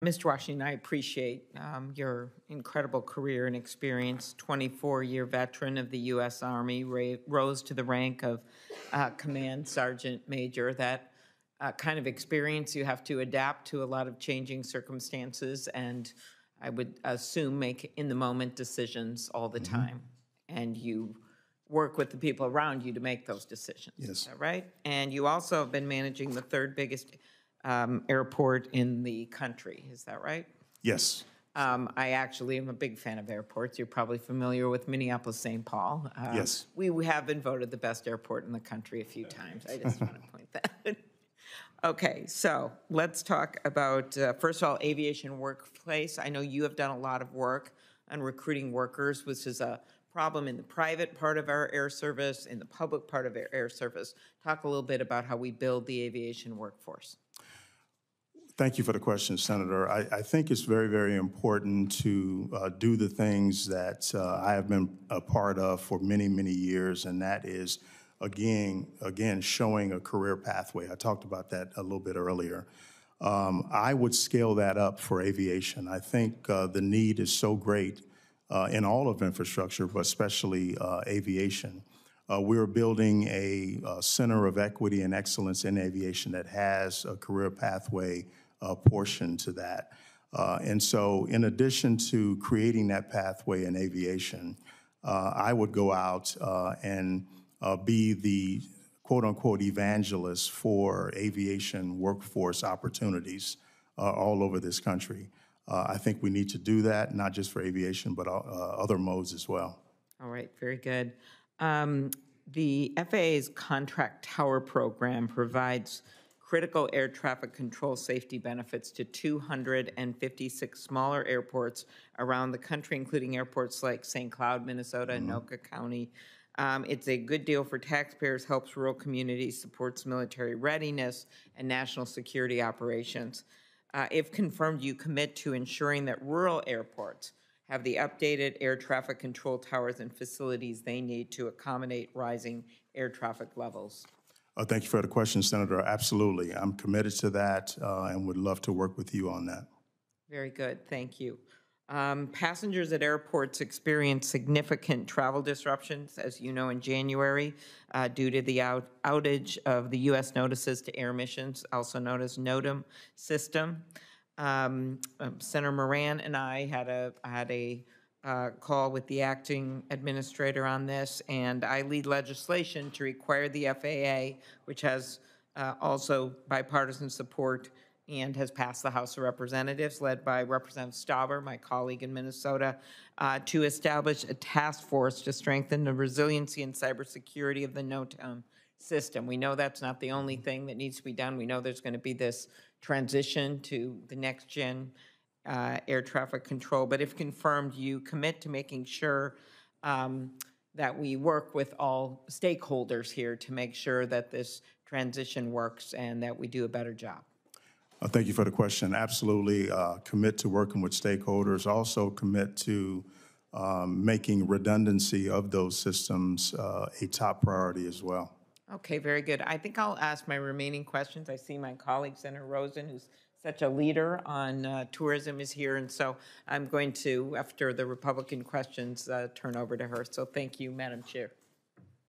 Mr. Washington, I appreciate your incredible career and experience. 24-year veteran of the U.S. Army, rose to the rank of Command Sergeant Major. That kind of experience, you have to adapt to a lot of changing circumstances, and I would assume make in-the-moment decisions all the time. And you work with the people around you to make those decisions. Yes. Is that right? And you also have been managing the third biggest airport in the country. Is that right? Yes. I actually am a big fan of airports. You're probably familiar with Minneapolis-St. Paul. Yes. We have been voted the best airport in the country a few times. I just want to point that out. Okay, so let's talk about, first of all, aviation workplace. I know you have done a lot of work on recruiting workers, which is a problem in the private part of our air service, in the public part of our air service. Talk a little bit about how we build the aviation workforce. Thank you for the question, Senator. I think it's very, very important to do the things that I have been a part of for many, many years, and that is, again, showing a career pathway. I talked about that a little bit earlier. I would scale that up for aviation. I think the need is so great in all of infrastructure, but especially aviation. We're building a center of equity and excellence in aviation that has a career pathway portion to that. And so in addition to creating that pathway in aviation, I would go out and be the quote-unquote evangelist for aviation workforce opportunities all over this country. I think we need to do that, not just for aviation, but other modes as well. All right, very good. The FAA's Contract Tower program provides critical air traffic control safety benefits to 256 smaller airports around the country, including airports like St. Cloud, Minnesota, and Anoka County. It's a good deal for taxpayers, helps rural communities, supports military readiness and national security operations. If confirmed, you commit to ensuring that rural airports have the updated air traffic control towers and facilities they need to accommodate rising air traffic levels. Thank you for the question, Senator. Absolutely. I'm committed to that and would love to work with you on that. Very good. Thank you. Passengers at airports experience significant travel disruptions, as you know, in January, due to the outage of the U.S. Notices to Air Missions, also known as NOTAM system. Senator Moran and I had a call with the acting administrator on this, and I lead legislation to require the FAA, which has also bipartisan support and has passed the House of Representatives, led by Representative Stauber, my colleague in Minnesota, to establish a task force to strengthen the resiliency and cybersecurity of the NOTAM system. We know that's not the only thing that needs to be done. We know there's going to be this transition to the next gen air traffic control, but if confirmed, you commit to making sure that we work with all stakeholders here to make sure that this transition works and that we do a better job. Thank you for the question. Absolutely commit to working with stakeholders. Also commit to making redundancy of those systems a top priority as well. Okay, very good. I think I'll ask my remaining questions. I see my colleague, Senator Rosen, who's such a leader on tourism, is here, and so I'm going to, after the Republican questions, turn over to her. So thank you, Madam Chair.